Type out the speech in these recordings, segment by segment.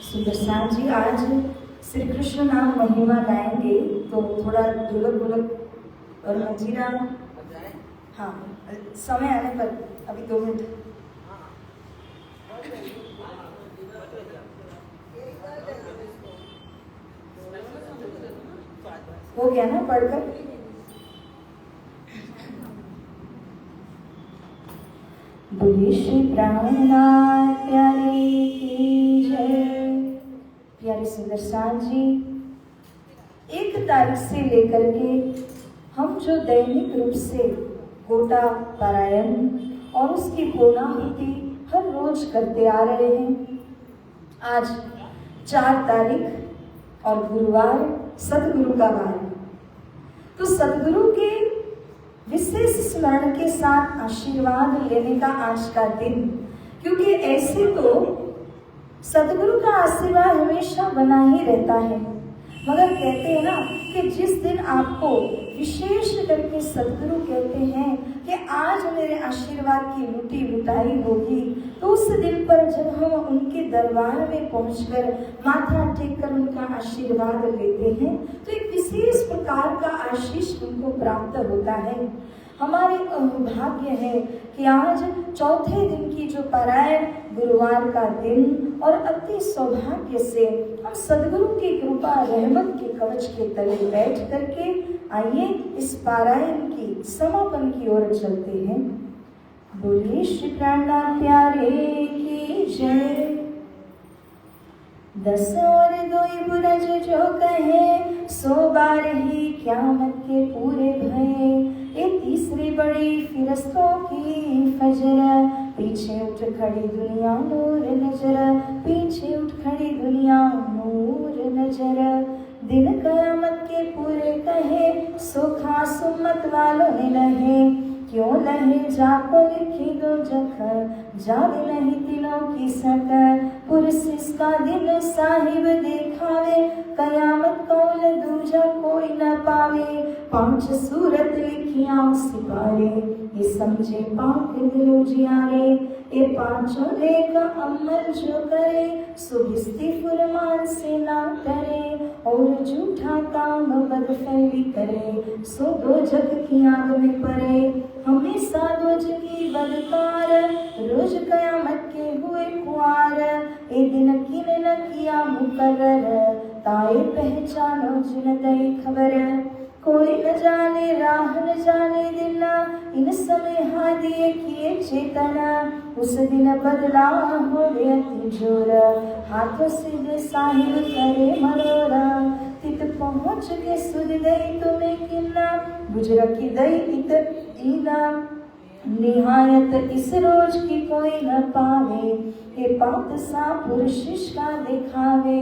सुदर्शन जी आज श्री कृष्ण नाम महिमा गाएंगे, तो थोड़ा ढोलक ढोलक और मंजीरा। हाँ, समय आने पर अभी 2 मिनट। हो गया ना पढ़कर? बोलिए श्री प्राणनाथ प्यारे की जय। प्यारे सुदर्शन जी, 1 तारीख से लेकर के हम जो दैनिक रूप से गोटा पारायण और उसकी पूर्णाहुति हर रोज करते आ रहे हैं, आज 4 तारीख और गुरुवार सतगुरु का वार, तो सतगुरु के विशेष स्मरण के साथ आशीर्वाद लेने का आज का दिन, क्योंकि ऐसे तो सतगुरु का आशीर्वाद हमेशा बना ही रहता है, मगर कहते हैं ना कि जिस दिन आपको विशेष करके सतगुरु कहते हैं कि आज मेरे आशीर्वाद की लुटी लुटाई होगी, तो उस दिन पर जब हम उनके दरबार में पहुंचकर माथा टेक कर उनका आशीर्वाद लेते हैं, तो एक विशेष प्रकार का आशीष उनको प्राप्त होता है। हमारे भाग्य है कि आज चौथे दिन की जो पारायण गुरुवार का दिन, और अति सौभाग्य से हम सदगुरु की कृपा रहमत के कवच के तले बैठ करके आइए इस पारायण की समापन की ओर चलते हैं। बोलिए श्री प्राणनाथ प्यारे की जय। 10 और 2 बुरज जो कहे, 100 बार ही क़यामत के पूरे भये, ये तीसरी बड़ी फिरस्तों की फजर, पीछे उठ खड़ी दुनिया नूर नजर, पीछे उठ खड़ी दुनिया नूर नजर। दिन क़यामत के पूरे कहे, सो खास उम्मत वालों ने लहे, क्यों लहे जाको लिखी दो जख, जावे नहीं दिलों की सट। पुरसिस का दिन साहिब दिखावे, कयामत कौल दूजा कोई न पावे। 5 सूरत लिखियां सिपारे, ये समझे पाक दिलो जियारे। ये 5 लेख अमल जो करे, सुभिस्ती फुरमान से ना डरे। और झूठा काम बदफैली करे, सो दोजख की आग में पड़े। हमेशा दोजखी बदकार, रोज कयामत के हुए कुआर। ए दिन किने न किया मुकर्रर, ताए पहचानो जिन दई खबर। कोई न जाने राह न जाने दिन, इन समय हादिए किए चेतना। उस दिन बदला हो गया तिजोर, हाथों से दे साहिब करे मरोरा। तित पहुँच के सुध दई तुम्हें किन्ना, गुजर की दई इत ईना। निहायत इस रोज की कोई न पावे, हे पात सा पुरुषिश का दिखावे।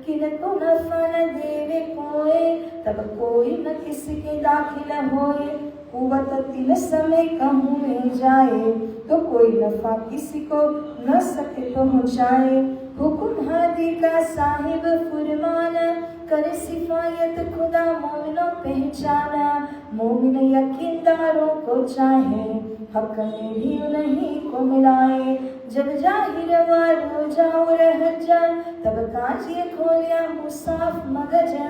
किन को नफा न देवे कोई, तब कोई न किसी के दाखिल होए। कुवत तिल समय कहूँ में जाए, तो कोई नफा किसी को न सके पहुँचाए। हुकुम हादी का साहिब फुरमान, करे सिफायत खुदा मोमिनो पहचाना। मोमिन यकीनदारों को चाहे, हक में भी नहीं को मिलाए। जब जाहिर वारो जाओ रहजा, तब काजिए खोलिया मुसाफ मगजा।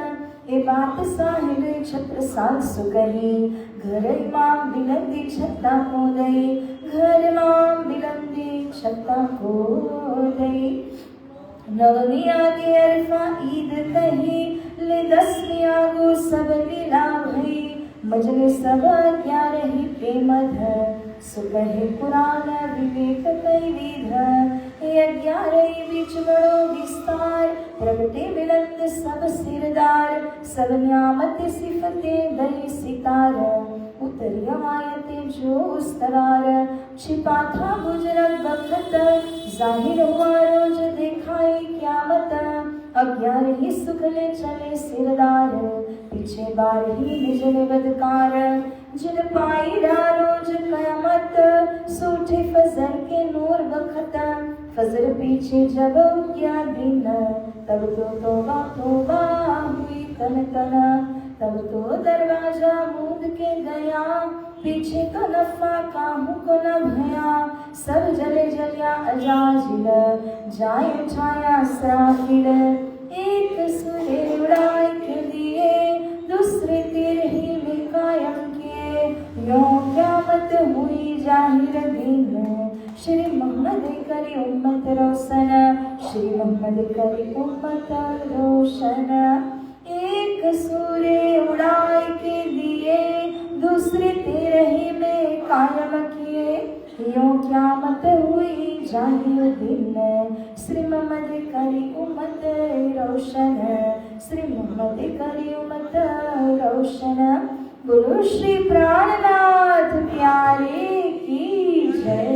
ये बात साहिब छत्र साल सुकही, घर इमाम बिलंदी छत्ता को दई। घर इमाम बिलंदी छत्ता को दई। नवमी आगे अरफा ईद कही, ले 10वीं आगो सब लीला भई। मजले सब 11 प्रेमध, सुकहे कुरान विवेक कई विध। 11 बीच बड़ो विस्तार, प्रगटे बिलंद सब सिरदार। सब न्यामत सिफते दई सितार, उतरी आयते जो उस्तरार। छिपा था गुजरत वक्त, जाहिर हुआ रोज दिखाई क्यामत। 11 सुखले चले सिरदार, पीछे 12 निजले बदकार। जिन पाई रोज कयामत, सूठे फजर के नूर वक्त। फजर पीछे जब क्या दिन, तब तो तौबा तौबा हुई तन तन। तब तो दरवाजा मूंद के गया, पीछे तो नफा काहू को न भया। सब जले जलिया अजाजिल, जाए उठाया सराफिल। एक सुरे उड़ाए के दिए, दूसरे तीर ही में कायम किए। यों क़यामत हुई जाहिर दिन, श्री मोहम्मद करी उम्मत रोशन। श्री मोहम्मद करी उम्मत रोशन। एक सूर्य उड़ाए के दिए, दूसरे तेरही में कायम किए। यों क़यामत हुई जाहिर दिन, श्री मोहम्मद करी उम्मत रोशन। श्री मोहम्मद करी उम्मत रोशन। बोलो श्री प्राणनाथ प्यारे की जय।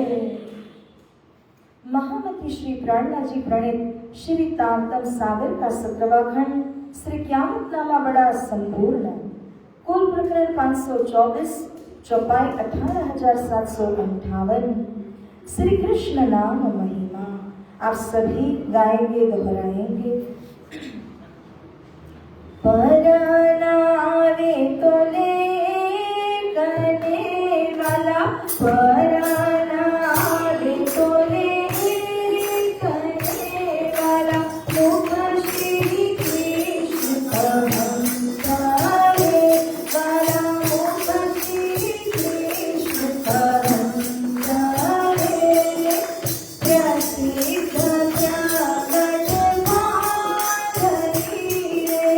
महामती श्री प्राणनाथ जी प्रणीत श्री तारतम सागर का 17वां खंड श्री क़यामतनामा बड़ा संपूर्ण। कुल प्रकरण 524, चौपाई 18,758। श्री कृष्ण नाम महिमा आप सभी गाएंगे, दोहराएंगे। परनावे तो ले करने वाला, परनावे तो ले करने वाला। मुख श्री कृष्ण कहंकारे वाला, मुख श्री कृष्ण कहंकारे। प्रसिद्ध प्रगट माधुरी रे,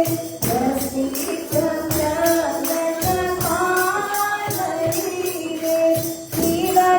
प्रसिद्ध प्रगट माधुरी रे। लीला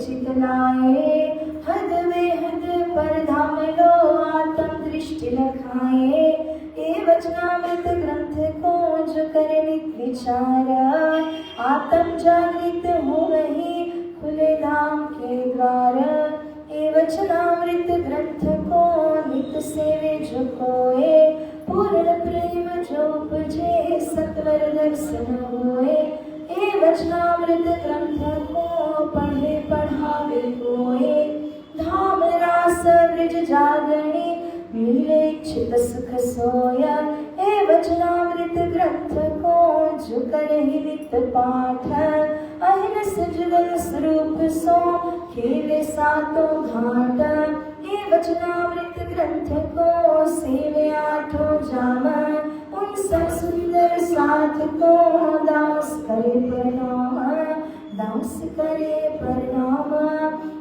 चितलाए हद बेहद पर धाम लो आत्म दृष्टि रखाए ए वचनामृत ग्रंथ को जो करे नित विचार आत्म जागृत हो वही खुले धाम के द्वार ए वचनामृत ग्रंथ को नित सेवे जो कोए पूर्ण प्रेम जो उपजे सत्वर दर्शन होए ए वचनामृत ग्रंथ को पढ़े पढ़ा कोए धाम रास ब्रज जागणे मिले इच्छित सुख सोया ए वचनामृत ग्रंथ को जो करहि नित पाठ अहिरस जुगल स्वरूप सो खेले सातों घाट ए वचनामृत ग्रंथ को सेवे आठों जाम उन सब सुंदर साथ को दास करे प्रणाम दास करे प्रणाम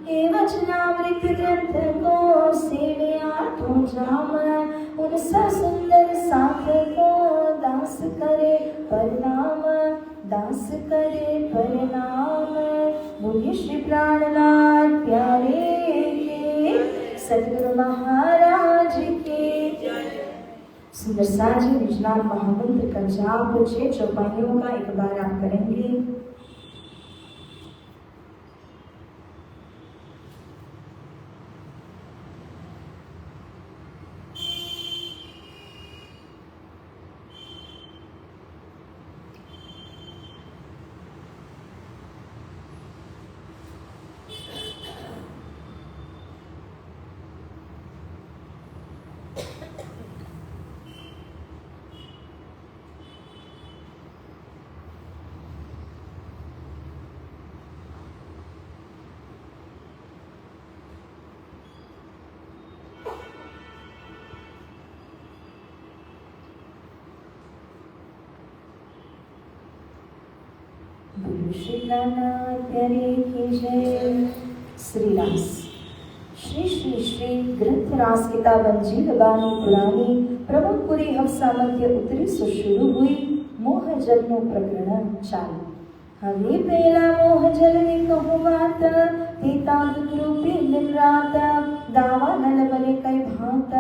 ए वचनामृत ग्रंथ को सेवे आठों जाम उन सब सुंदर साथ को दास करे प्रणाम दास करे प्रणाम। बोलिए श्री प्राणनाथ प्यारे के सद्गुरु महाराज के। सुंदर साजी निजनाम महामंत्र का जाप 6 चौपाइयों का एक बार आप करेंगे। श्री प्राणनाथ प्यारे की जय। श्री रास श्री श्री श्री ग्रंथ रास किताब अंजील बानी पुरानी प्रभुपुरी हफ्सा मध्य उतरी सो शुरू हुई मोह जल नो प्रकरण चालू। हवे पहला मोह जल ने कहूँ बात पीता रूपी दिन रात दावा नल बने कई भात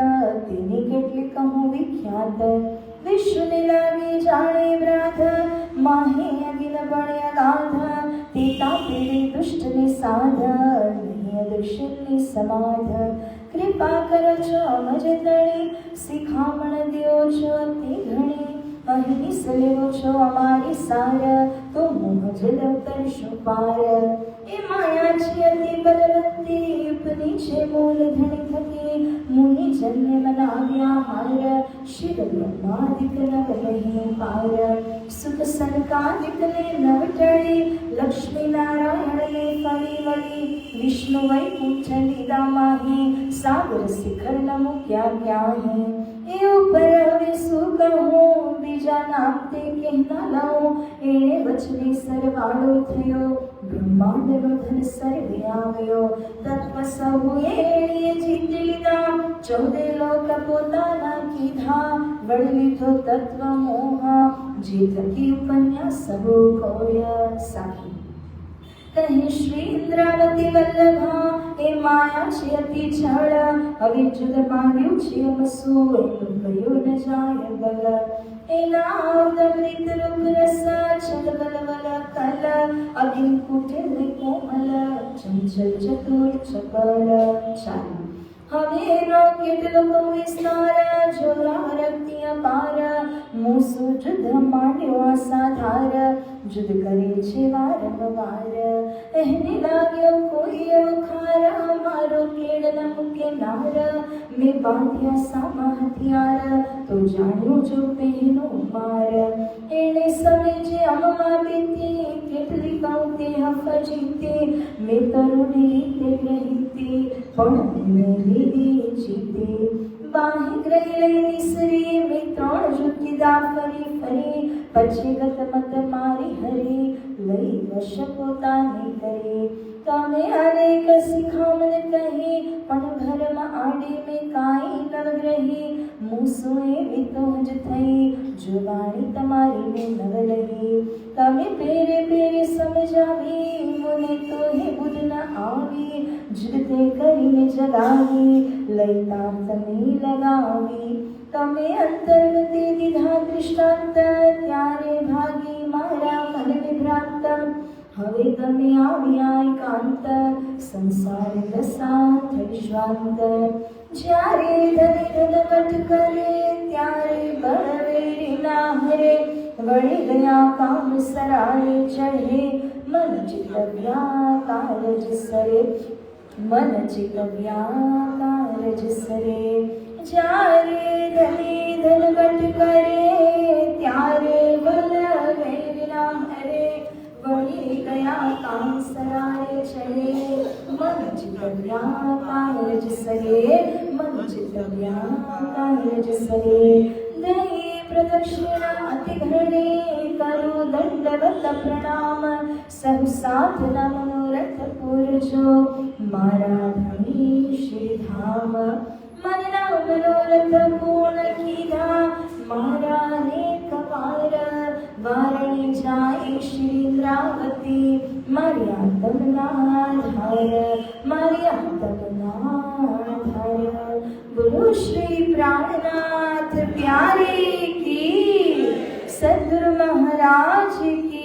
तेने केटली कहूँ विख्यात विश्व ने लागे जाने व्राध माहे अगिन बड़े अगाध पीता पीड़े दुष्ट ने साध नहीं अदृश्य ने समाध कृपा कर छो मज तणी सिखामण दियो छो अति घणी અહીં સલેવો છો અમારી સાર તો મોહ જલ કરશો પાર એ માયા છે અતિ બલવંતી ઉપની છે મૂળ ધણી થકી મુનિ જન્મે મનાવ્યા હાર શિવ બ્રહ્માદિક નવ નહીં પાર સુખ સંકાદિક ને નવ ટળી લક્ષ્મી નારાયણ ને ફરી વળી વિષ્ણુ વૈકુંઠ લીધા માહી સાગર શિખર નમો ક્યાં ક્યાં હે એ ઉપર હવે શું કહું બીજા નામ તે કહેના લાવો એણે વચને સરવાળો થયો બ્રહ્માંડનો ધન સર્વે આવ્યો તત્વ સહુ એણે જીતી લીધા 14 લોક પોતાના કીધા વળી લીધો તત્વ મોહ જે થકી ઉપન્યાસ સહુ ખોયા સાખી कहीं श्री इंद्रावती वल्लभा ए माया छे अति छळ હવે જુદ માંડ્યું છે મસુ એનું કયો ન જાય બલ એના અમૃત રૂપ રસ છલ બલવલ કલ અગિન કુટિલ કોમલ ચંચલ ચતુર ચપલ ચાલુ હવે નો કેટલો વિસ્તાર જોરા રક્તિયા પાર મૂસુ જુદ માંડ્યો અસાધાર जुद करे छे वारंवार एहने लाग्यो कोई अवखार मारो केड़ न मुके नार में बांध्या सामा हथियार तो जान्यो जो पहनो मार एने समय जे अम्मा बीती केटली काउते हफ जीते में तरुणी ते रहती पण में दीदी जीते बाही ग्रही निसरी में त्रण जुतिदा फरी फरी પછી ગત મત મારી હરી લઈ વશ પોતાની કરી તમે અનેક શિખામણ કહી પણ ઘરમાં આડી મેં કાંઈ નવગ્રહી મૂસુએ વિતોજ થઈ જુવાણી તમારી મેં નવ રહી તમે પેરે પેરે સમજાવી મને તો હે બુધ ન આવી જુદતે કરીને જગાવી લઈતા તમે લગાવી તમે અંતર્ગતે દીધા દૃષ્ટાંત ત્યારે ભાગી મારા મન વિભ્રાંત હવે તમે આવ્યા એકાંત સંસાર દશા થઈ શ્રાંત જ્યારે ધની ધનવટ કરે ત્યારે બળવેરી ના હરે વળી ગયા કામ સરારે ચઢે मन चित व्याकार जिसरे, मन चित व्याकार जिसरे। जारे धनी धनवट करे, त्यारे बल वेद ना हरे, बढ़ी गया काम सराय चले। मन चित व्याकार जिसरे, मन चित व्याकार जिसरे। दही प्रदक्षिणा अति घृणे, करो दंडवत प्रणाम, सब साथ न मनोरथ पुरजो, मारा धनी श्री धाम। मन ना मनोरथ पूर्ण कीधा, मारा नेक पार, वारणी जाए श्री इंद्रावती, मारिया तब नाधार, मारिया तब नाधार। बोलो श्री प्राणनाथ प्यारे की, सद्गुरु महाराज की।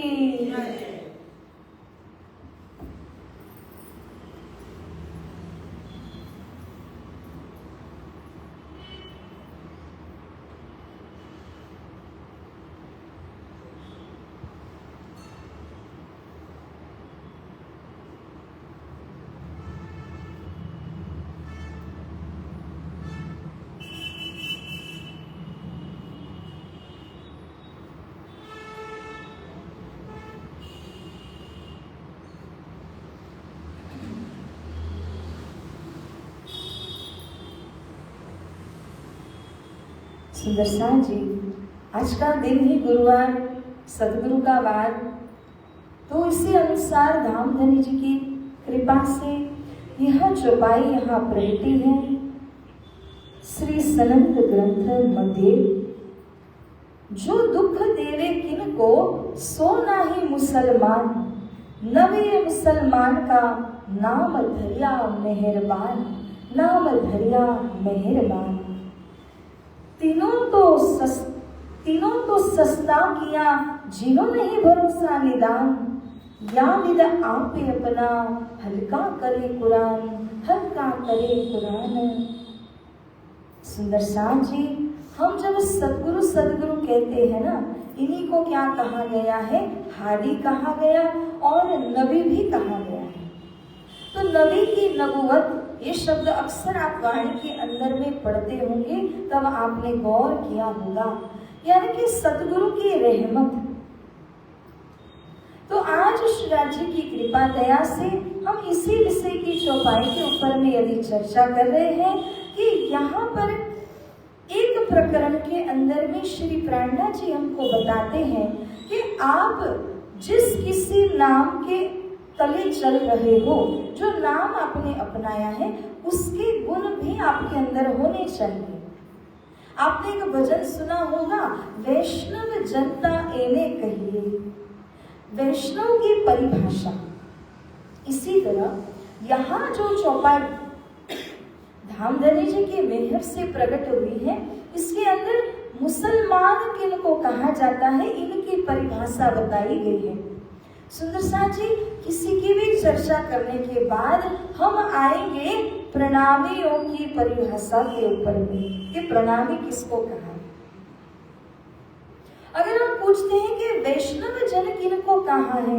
सुंदर साथ जी, आज का दिन ही गुरुवार, सदगुरु का वार, तो इसी अनुसार धामधनी जी की कृपा से यह चौपाई यहाँ प्रगति है। श्री सनंद ग्रंथ मध्य, जो दुख देवे किन को, सो नाही मुसलमान, नवे मुसलमान का, नाम धरिया मेहरबान, नाम धरिया मेहरबान। तीनों तो सस्ता किया, जिन्हों नहीं भरोसा निदान, या विद आपे अपना, हल्का करे कुरान, हल्का करे कुरान। सुंदर साथ जी, हम जब सदगुरु सदगुरु कहते हैं ना, इन्हीं को क्या कहा गया है, हादी कहा गया और नबी भी कहा गया है। तो नबी की नबुवत, ये शब्द अक्सर आप वाणी के अंदर में पढ़ते होंगे, तब आपने गौर किया होगा, यानी कि सतगुरु की रहमत। तो आज श्रीराज जी की कृपा दया से हम इसी विषय की चौपाई के ऊपर में यदि चर्चा कर रहे हैं कि यहाँ पर एक प्रकरण के अंदर में श्री प्राणनाथ जी हमको बताते हैं कि आप जिस किसी नाम के तले चल रहे हो, जो नाम आपने अपनाया है, उसके गुण भी आपके अंदर होने चाहिए। आपने एक भजन सुना होगा, वैष्णव जनता एने कहिए, वैष्णव की परिभाषा। इसी तरह यहाँ जो चौपाई धामधनी जी के मेहर से प्रकट हुई है, इसके अंदर मुसलमान किनको कहा जाता है, इनकी परिभाषा बताई गई है। सुंदर साथ जी, किसी की भी चर्चा करने के बाद हम आएंगे प्रणामियों की परिभाषा के ऊपर में कि प्रणामी किसको कहा। अगर हम पूछते हैं कि वैष्णव जन किनको कहा है,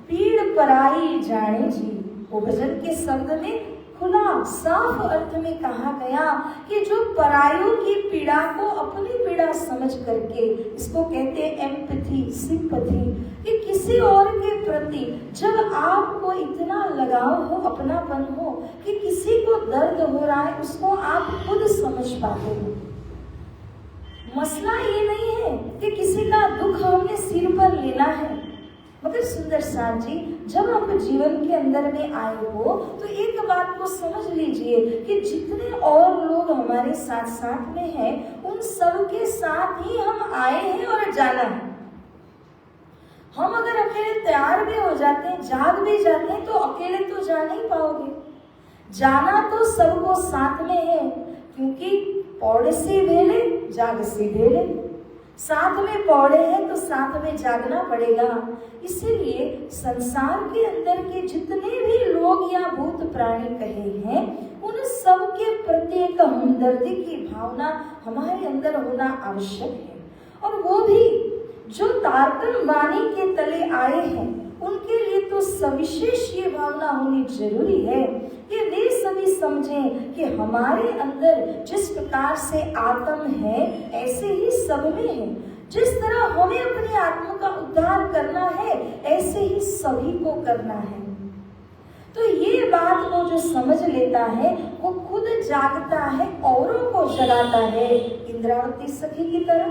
पीड़ पराई जाने जी, वो भजन के शब्द में खुला साफ अर्थ में कहा गया कि जो परायों की पीड़ा को अपनी पीड़ा समझ करके, इसको कहते हैं एम्पैथी, सिंपैथी, कि किसी और के प्रति जब आपको इतना लगाव हो, अपनापन हो कि किसी को दर्द हो रहा है, उसको आप खुद समझ पाते हो। मसला ये नहीं है कि किसी का दुख हमने सिर पर लेना है, मगर सुंदर साथ जी, जब आप जीवन के अंदर में आए हो तो एक बात को समझ लीजिए कि जितने और लोग हमारे साथ साथ में हैं, उन सब के साथ ही हम आए हैं और जाना है। हम अगर अकेले तैयार भी हो जाते हैं, जाग भी जाते हैं, तो अकेले तो जा नहीं पाओगे। जाना तो सबको साथ में है, क्योंकि पौड़े से भेले जाग से भेले, साथ में पौड़े हैं तो साथ में जागना पड़ेगा। इसीलिए संसार के अंदर के जितने भी लोग या भूत प्राणी कहे हैं, उन सब के प्रति एक हमदर्दी की भावना हमारे अंदर होना आवश्यक है। और वो भी जो तारतन वाणी के तले आए हैं, उनके लिए तो सविशेष ये भावना होनी जरूरी है कि वे सभी समझें कि हमारे अंदर जिस प्रकार से आत्म है ऐसे ही सब में है। जिस तरह हमें अपनी आत्मा का उद्धार करना है ऐसे ही सभी को करना है। तो ये बात वो जो समझ लेता है वो खुद जागता है, औरों को जगाता है, इंद्रावती सखी की तरह।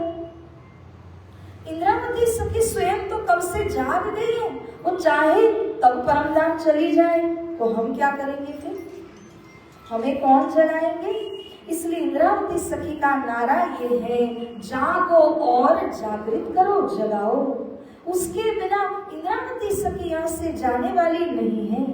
इंद्रावती सखी स्वयं तो कब से जाग गई है, वो चाहे तब परमधाम चली जाए तो हम क्या करेंगे फिर, हमें कौन जगाएंगे। इसलिए इंद्रावती सखी का नारा ये है, जागो और जागृत करो, जगाओ। उसके बिना इंद्रावती सखी यहाँ से जाने वाली नहीं है।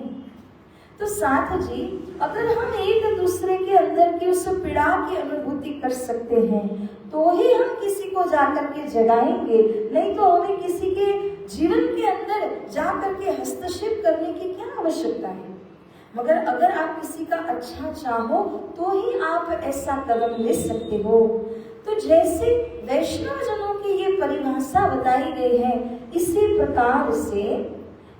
तो साथ जी, अगर हम एक दूसरे के अंदर की उस पीड़ा की अनुभूति कर सकते हैं तो ही हम किसी को जाकर के जगाएंगे, नहीं तो हमें किसी के जीवन के अंदर जाकर के हस्तक्षेप करने की क्या आवश्यकता है। मगर अगर आप किसी का अच्छा चाहो तो ही आप ऐसा कदम ले सकते हो। तो जैसे वैष्णव जनों की ये परिभाषा बताई गई है, इसी प्रकार से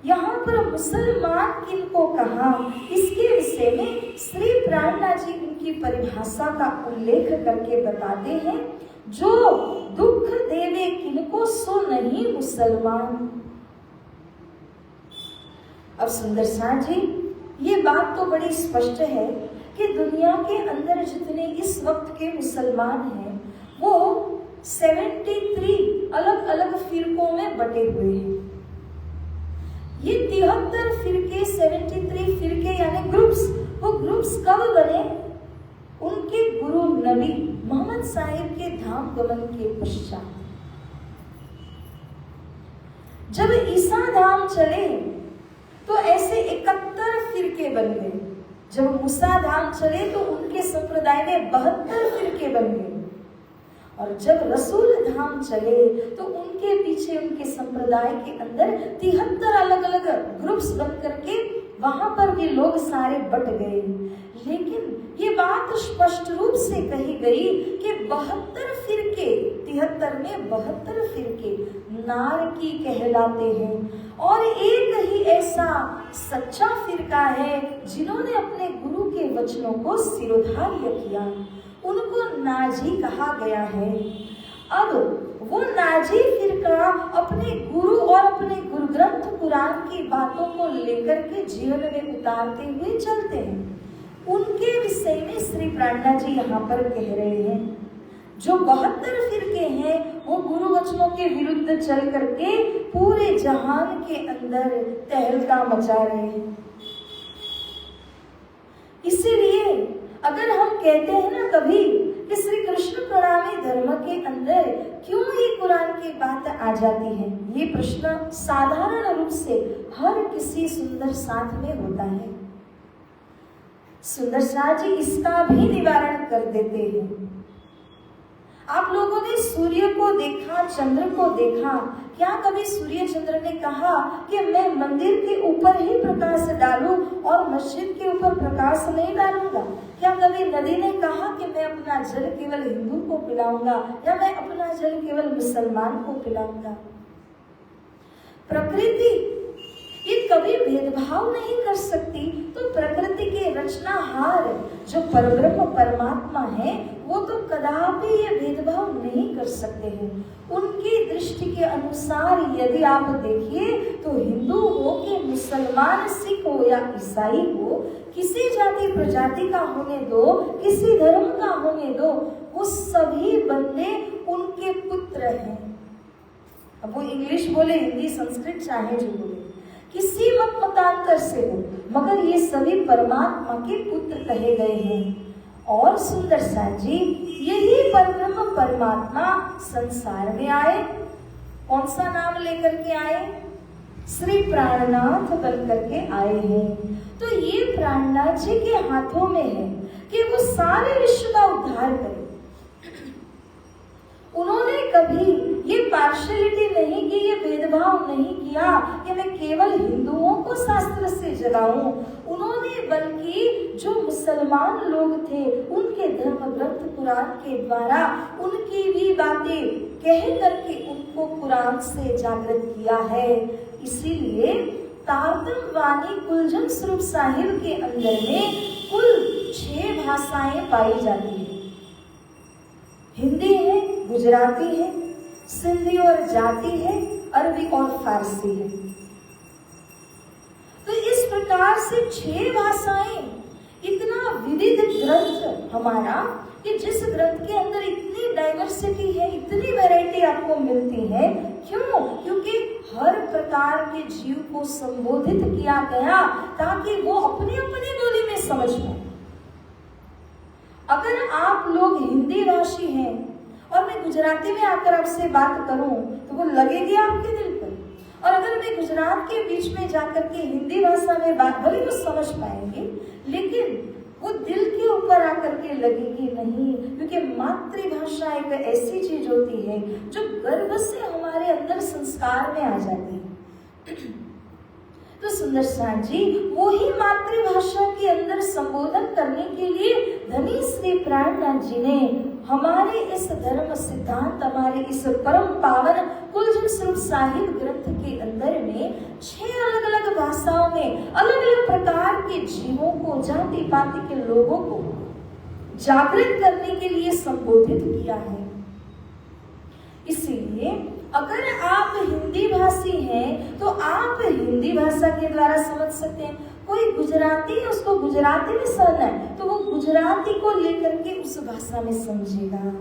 यहाँ पर मुसलमान किनको कहा, इसके विषय में श्री प्राणनाथ जी उनकी परिभाषा का उल्लेख करके बताते हैं, जो दुख देवे किनको सो नहीं मुसलमान। अब सुंदर साथ जी, ये बात तो बड़ी स्पष्ट है कि दुनिया के अंदर जितने इस वक्त के मुसलमान हैं वो 73 अलग अलग फिरकों में बटे हुए हैं। ये 73 फिरके, 73 फिरके यानी ग्रुप्स, वो ग्रुप्स कब बने, उनके गुरु नबी मोहम्मद साहिब के धाम गमन के पश्चात। जब ईसा धाम चले तो ऐसे 71 फिरके बन गए। जब मूसा धाम चले तो उनके संप्रदाय में 72 फिरके बन गए। और जब रसूल धाम चले तो उनके पीछे उनके संप्रदाय के अंदर 73 अलग अलग ग्रुप्स बन करके वहां पर भी लोग सारे बट गए। लेकिन ये बात स्पष्ट रूप से कही गई कि 72 फिरके, 73 में 72 फिरके नारकी कहलाते हैं। और एक ही ऐसा सच्चा फिरका है जिन्होंने अपने गुरु के वचनों को सिरोधार्य किया, उनको नाजी कहा गया है। अब वो नाजी फिरका अपने गुरु और अपने गुरु ग्रंथ कुरान की बातों को लेकर के जीवन में उतारते हुए चलते हैं। उनके विषय में श्री प्राणनाथ जी यहाँ पर कह रहे हैं, जो 72 फिरके हैं वो गुरु वचनों के विरुद्ध चल करके पूरे जहान के अंदर तहलका मचा रहे हैं। इसीलिए अगर हम कहते हैं ना कभी कि श्री कृष्ण प्रणामी धर्म के अंदर क्यों ही कुरान की बात आ जाती है, ये प्रश्न साधारण रूप से हर किसी सुंदर साथ में होता है। सुंदर साथ जी इसका भी निवारण कर देते हैं। आप लोगों ने सूर्य को देखा, चंद्र को देखा, क्या कभी सूर्य चंद्र ने कहा कि मैं मंदिर के ऊपर ही प्रकाश डालूं और मस्जिद के ऊपर प्रकाश नहीं डालूंगा? क्या कभी नदी ने कहा कि मैं अपना जल केवल हिंदू को पिलाऊंगा या मैं अपना जल केवल मुसलमान को पिलाऊंगा? प्रकृति ये कभी भेदभाव नहीं कर सकती। तो प्रकृति के रचनाहार जो परब्रह्म परमात्मा है वो तो कदापि ये भेदभाव नहीं कर सकते हैं। उनकी दृष्टि के अनुसार यदि आप देखिए तो हिंदू हो कि मुसलमान, सिख हो या ईसाई हो, किसी जाति प्रजाति का होने दो, किसी धर्म का होने दो, वो सभी बंदे उनके पुत्र हैं। अब वो इंग्लिश बोले, हिंदी, संस्कृत चाहे जो बोले, किसी मत मतांतर से हो, मगर ये सभी परमात्मा के पुत्र कहे गए हैं। और सुंदर सा जी, यही परब्रह्म परमात्मा संसार में आए, कौन सा नाम लेकर के आए? श्री प्राणनाथ बन करके आए हैं। तो ये प्राणनाथ जी के हाथों में है कि वो सारे विश्व का उद्धार करें। उन्होंने कभी ये पार्शियलिटी नहीं की, ये भेदभाव नहीं किया कि मैं केवल हिंदुओं को शास्त्र से जगाऊं। उन्होंने बल्कि जो मुसलमान लोग थे उनके धर्म ग्रंथ कुरान के द्वारा उनकी भी बातें कह करके उनको कुरान से जागृत किया है। इसीलिए तारतम वाणी कुलजन स्वरूप साहिब के अंदर में कुल 6 भाषाएं पाई जाती है। हिंदी है, गुजराती है, सिंधी और जाटी है, अरबी और फारसी है। तो इस प्रकार से 6 भाषाएं, इतना विविध ग्रंथ हमारा, कि जिस ग्रंथ के अंदर इतनी डाइवर्सिटी है, इतनी वैरायटी आपको मिलती है। क्यों? क्योंकि हर प्रकार के जीव को संबोधित किया गया ताकि वो अपनी अपनी बोली में समझ पाए। अगर आप लोग हिंदी भाषी हैं और मैं गुजराती में आकर आपसे बात करूं तो वो लगेगी आपके दिल पर, और अगर मैं गुजरात के बीच में जाकर के हिंदी भाषा में बात, भले वो समझ पाएंगे लेकिन वो दिल के ऊपर आकर के लगेगी नहीं, क्योंकि मातृभाषा एक ऐसी चीज होती है जो गर्भ से हमारे अंदर संस्कार में आ जाती है। तो सुंदर साथ जी वही मातृभाषा के अंदर संबोधन करने के लिए धनी श्री प्राणनाथ जी ने हमारे इस धर्म सिद्धांत, हमारे इस परम पावन कुलजन स्वरूप साहिब ग्रंथ के अंदर में 6 अलग अलग भाषाओं में अलग अलग प्रकार के जीवों को, जाति पाति के लोगों को जागृत करने के लिए संबोधित किया है। इसीलिए अगर आप हिंदी भाषी हैं तो आप हिंदी भाषा के द्वारा समझ सकते हैं। कोई गुजराती है, उसको गुजराती में समझना है तो वो गुजराती को लेकर के उस भाषा में समझेगा।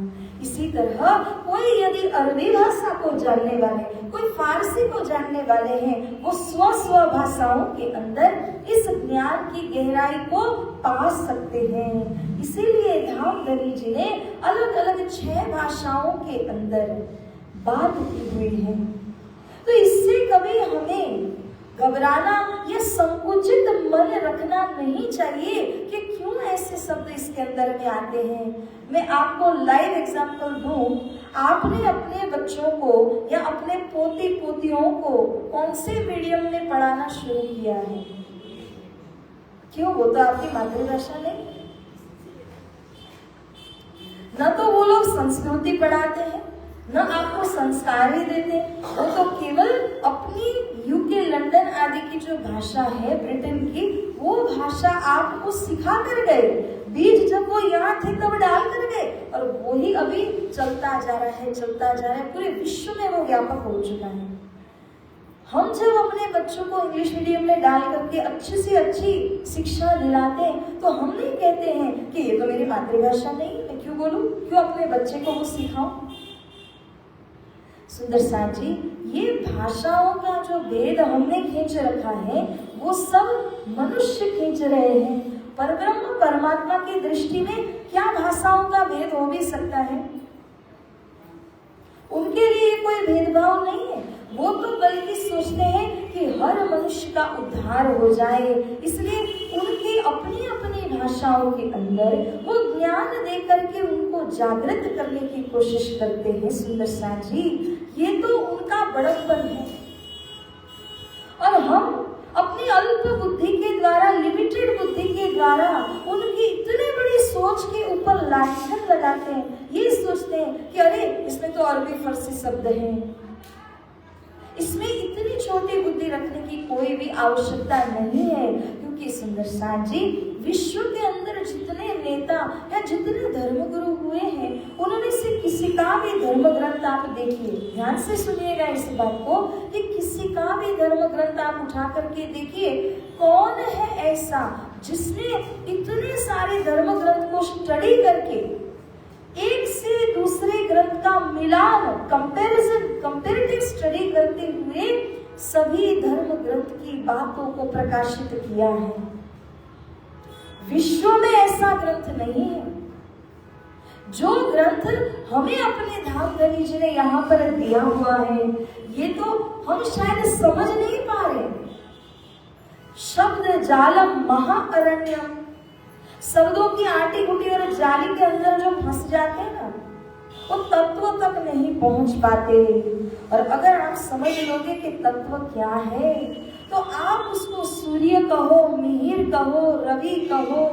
इसी तरह कोई यदि अरबी भाषा को जानने वाले, कोई फारसी को जानने वाले हैं, वो स्व भाषाओं के अंदर इस ज्ञान की गहराई को पा सकते हैं। इसीलिए धामधनी जी ने अलग अलग 6 भाषाओं के अंदर बात की हुई है। तो इससे कभी हमें घबराना या संकुचित मन रखना नहीं चाहिए कि क्यों ऐसे शब्द इसके अंदर में आते हैं। मैं आपको लाइव एग्जांपल दूं, आपने अपने बच्चों को या अपने पोती पोतियों को कौन से मीडियम में पढ़ाना शुरू किया है? क्यों? वो तो आपकी मातृभाषा नहीं। न तो वो लोग संस्कृति पढ़ाते हैं, न आपको संस्कार ही देते, वो तो केवल अपनी यूके, लंदन आदि की जो भाषा है ब्रिटेन की, वो भाषा आपको सिखा कर गए। बीज जब वो यहाँ थे तब डाल कर गए और वो ही अभी चलता जा रहा है, चलता जा रहा है, पूरे विश्व में वो व्यापक हो चुका है। हम जब अपने बच्चों को इंग्लिश मीडियम में डाल करके अच्छी से अच्छी शिक्षा दिलाते हैं तो हम नहीं कहते हैं कि ये तो मेरी मातृभाषा नहीं, मैं क्यों बोलूं, क्यों अपने बच्चे को वो सिखाऊं। सुंदर साथ जी, ये भाषाओं का जो भेद हमने खींच रखा है वो सब मनुष्य खींच रहे हैं। परब्रह्म परमात्मा की दृष्टि में क्या भाषाओं का भेद हो भी सकता है? उनके लिए कोई भेदभाव नहीं है। वो तो बल्कि सोचते हैं कि हर मनुष्य का उद्धार हो जाए, इसलिए उनकी अपनी अपनी भाषाओं के अंदर वो ज्ञान दे करके उनको जागृत करने की कोशिश करते हैं। सुंदर साथ जी, ये तो उनका बड़प्पन है और हम अपनी अल्प बुद्धि के द्वारा, लिमिटेड बुद्धि के द्वारा उनकी इतनी बड़ी सोच के ऊपर लांछन लगाते हैं। ये सोचते हैं कि अरे इसमें तो अरबी फारसी शब्द हैं, इसमें इतनी छोटी बुद्धि रखने की कोई भी आवश्यकता नहीं है। क्योंकि सुंदर साथ जी, विश्व के अंदर जितने नेता या जितने धर्मगुरु हुए हैं उन्होंने से किसी का भी धर्म ग्रंथ आप देखिए, ध्यान से सुनिएगा इस बात को, कि किसी का भी धर्म ग्रंथ आप उठा करके देखिए, कौन है ऐसा जिसने इतने सारे धर्म ग्रंथ को स्टडी करके एक से दूसरे ग्रंथ का मिलान, कंपैरेटिव स्टडी करते हुए सभी धर्म ग्रंथ की बातों को प्रकाशित किया है। विश्व में ऐसा ग्रंथ नहीं है। जो ग्रंथ हमें अपने धामधनी जी ने यहाँ पर दिया हुआ है, ये तो हम शायद समझ नहीं पा रहे। शब्द जालम महाअरण्यम, शब्दों की आटी गुटी और जाली के अंदर जो फंस जाते हैं ना, वो तत्व तक नहीं पहुंच पाते। और अगर आप समझ लोगे कि तत्व क्या है तो आप उसको सूर्य कहो, मिहिर कहो, रवि कहो,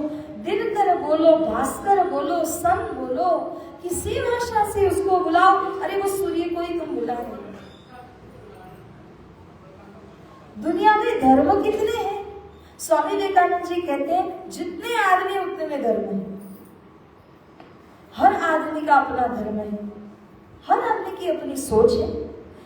दिनकर बोलो, भास्कर बोलो, सन बोलो, किसी भाषा से उसको बुलाओ, अरे वो सूर्य को ही तुम बुला रहे हो। दुनिया में धर्म कितने हैं? स्वामी विवेकानंद जी कहते हैं जितने आदमी उतने में धर्म है। हर आदमी का अपना धर्म है, हर आदमी की अपनी सोच है,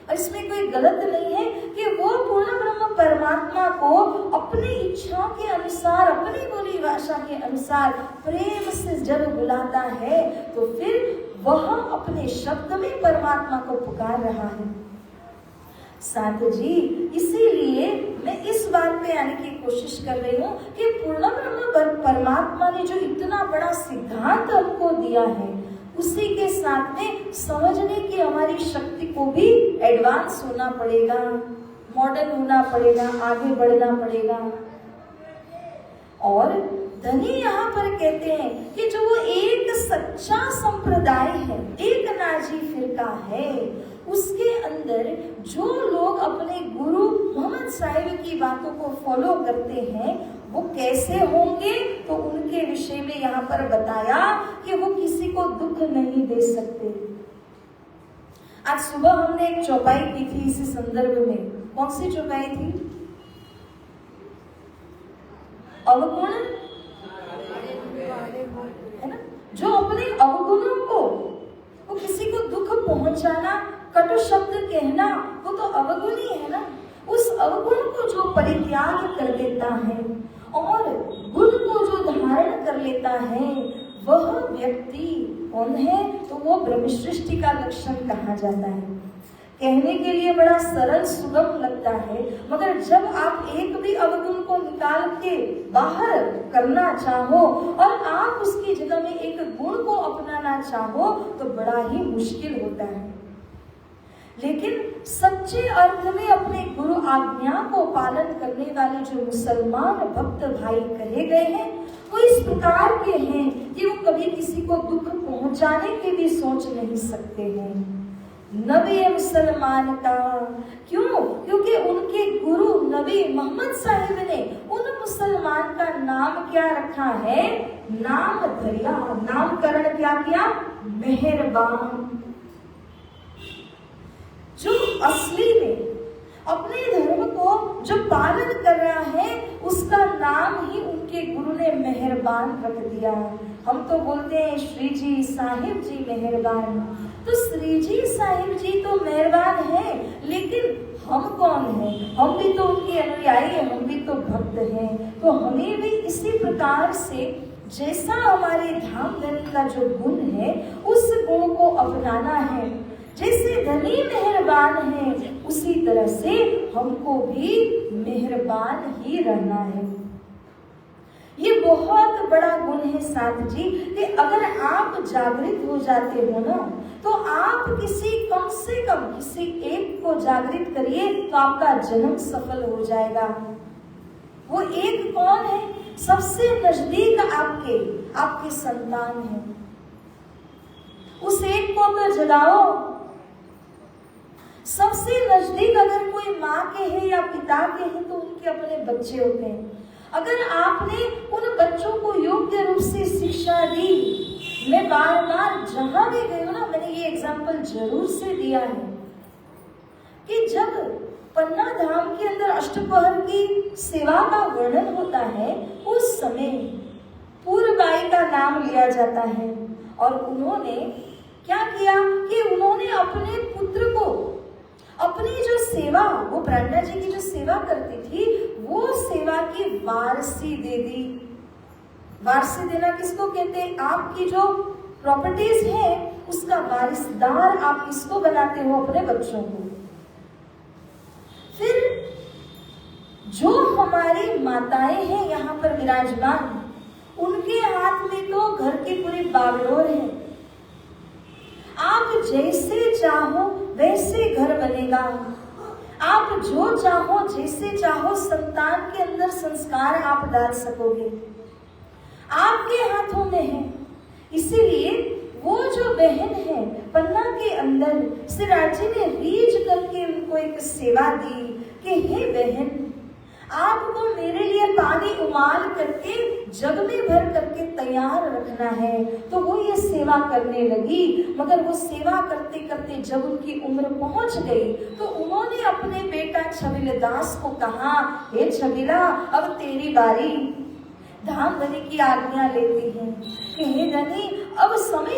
और इसमें कोई गलत नहीं है कि वो पूर्ण ब्रह्म परमात्मा को अपनी इच्छाओं के अनुसार, अपनी बोली भाषा के अनुसार प्रेम से जब बुलाता है तो फिर वह अपने शब्द में परमात्मा को पुकार रहा है। साथ जी, इसीलिए मैं इस बात पे आने की कोशिश कर रही हूँ कि पूर्ण ब्रह्म परमात्मा ने जो इतना बड़ा सिद्धांत हमको दिया है, उसी के साथ में समझने की हमारी शक्ति को भी एडवांस होना पड़ेगा, मॉडर्न होना पड़ेगा, आगे बढ़ना पड़ेगा। और धनी यहाँ पर कहते हैं कि जो वो एक सच्चा संप्रदाय है, एक नाजी फिरका है, उसके अंदर जो लोग अपने गुरु मोहम्मद साहिब की बातों को फॉलो करते हैं वो कैसे होंगे, तो उनके विषय में यहाँ पर बताया कि वो किसी को दुख नहीं दे सकते। आज सुबह हमने एक चौपाई की थी इसी संदर्भ में। कौन सी चौपाई थी? अवगुण है ना, जो अपने अवगुणों को, वो किसी को दुख पहुंचाना, कटु शब्द कहना, वो तो अवगुण ही है ना। उस अवगुण को जो परित्याग कर देता है और गुण को जो धारण कर लेता है, वह व्यक्ति कौन है? तो वो ब्रह्म सृष्टि का लक्षण कहा जाता है। कहने के लिए बड़ा सरल सुगम लगता है, मगर जब आप एक भी अवगुण को निकाल के बाहर करना चाहो और आप उसकी जगह में एक गुण को अपनाना चाहो तो बड़ा ही मुश्किल होता है। लेकिन सच्चे अर्थ में अपने गुरु आज्ञा को पालन करने वाले जो मुसलमान भक्त भाई कहे गए हैं, वो इस प्रकार के हैं कि वो कभी किसी को दुख पहुंचाने की भी सोच नहीं सकते हैं। नबी मुसलमान का क्यों? क्योंकि उनके गुरु नबी मोहम्मद साहिब ने उन मुसलमान का नाम क्या रखा है? नाम धरिया, नामकरण क्या किया? मेहरबान। जो असली में अपने धर्म को जो पालन कर रहा है, उसका नाम ही उनके गुरु ने मेहरबान रख दिया। हम तो बोलते हैं श्री जी साहिब जी मेहरबान, तो श्री जी साहिब जी तो मेहरबान है, लेकिन हम कौन हैं? हम भी तो उनके अनुयायी हैं, हम भी तो भक्त हैं। तो हमें भी इसी प्रकार से जैसा हमारे धाम धनी का जो गुण है, उस गुण को अपनाना है। जैसे धनी मेहरबान है, उसी तरह से हमको भी मेहरबान ही रहना है। ये बहुत बड़ा गुण है साथ जी, कि अगर आप जागृत हो जाते हो ना, तो आप कम से कम किसी एक को जागृत करिए तो आपका जन्म सफल हो जाएगा। वो एक कौन है? सबसे नजदीक आपके संतान है। उस एक को तो जगाओ। सबसे नजदीक अगर कोई माँ के हैं या पिता के हैं तो उनके अपने बच्चे होते हैं। अगर आपने उन बच्चों को योग्य रूप से शिक्षा दी, मैं बार बार जहां भी गई हूँ ना, मैंने ये एग्जाम्पल जरूर से दिया है कि जब पन्ना धाम के अंदर अष्टपहर की सेवा का वर्णन होता है, उस समय पूर्वबाई का नाम लिया जाता है। और उन्होंने क्या किया कि उन्होंने अपने पुत्र को अपनी जो सेवा, वो प्राणा जी की जो सेवा करती थी, वो सेवा की वारसी दे दी। वारसी देना किसको कहते हैं? आपकी जो प्रॉपर्टीज है उसका वारिसदार आप किसको बनाते हो? अपने बच्चों को। फिर जो हमारी माताएं हैं यहाँ पर विराजमान, उनके हाथ में तो घर की पूरी बागडोर है। आप जैसे चाहो वैसे घर बनेगा। आप जो चाहो, जैसे चाहो, संतान के अंदर संस्कार आप डाल सकोगे, आपके हाथों में है। इसीलिए वो जो बहन है पन्ना के अंदर, श्री राज्य ने रीझ करके उनको एक सेवा दी कि हे बहन, आपको मेरे लिए पानी उबाल करके जग में भर करके तैयार रखना है। तो वो ये सेवा करने लगी, मगर वो सेवा करते करते जब उनकी उम्र पहुंच गई तो उन्होंने अपने बेटा छबिलदास को कहा, हे छबिला, अब तेरी बारी। धामधनी की आज्ञा लेती है कि हे धनी, अब समय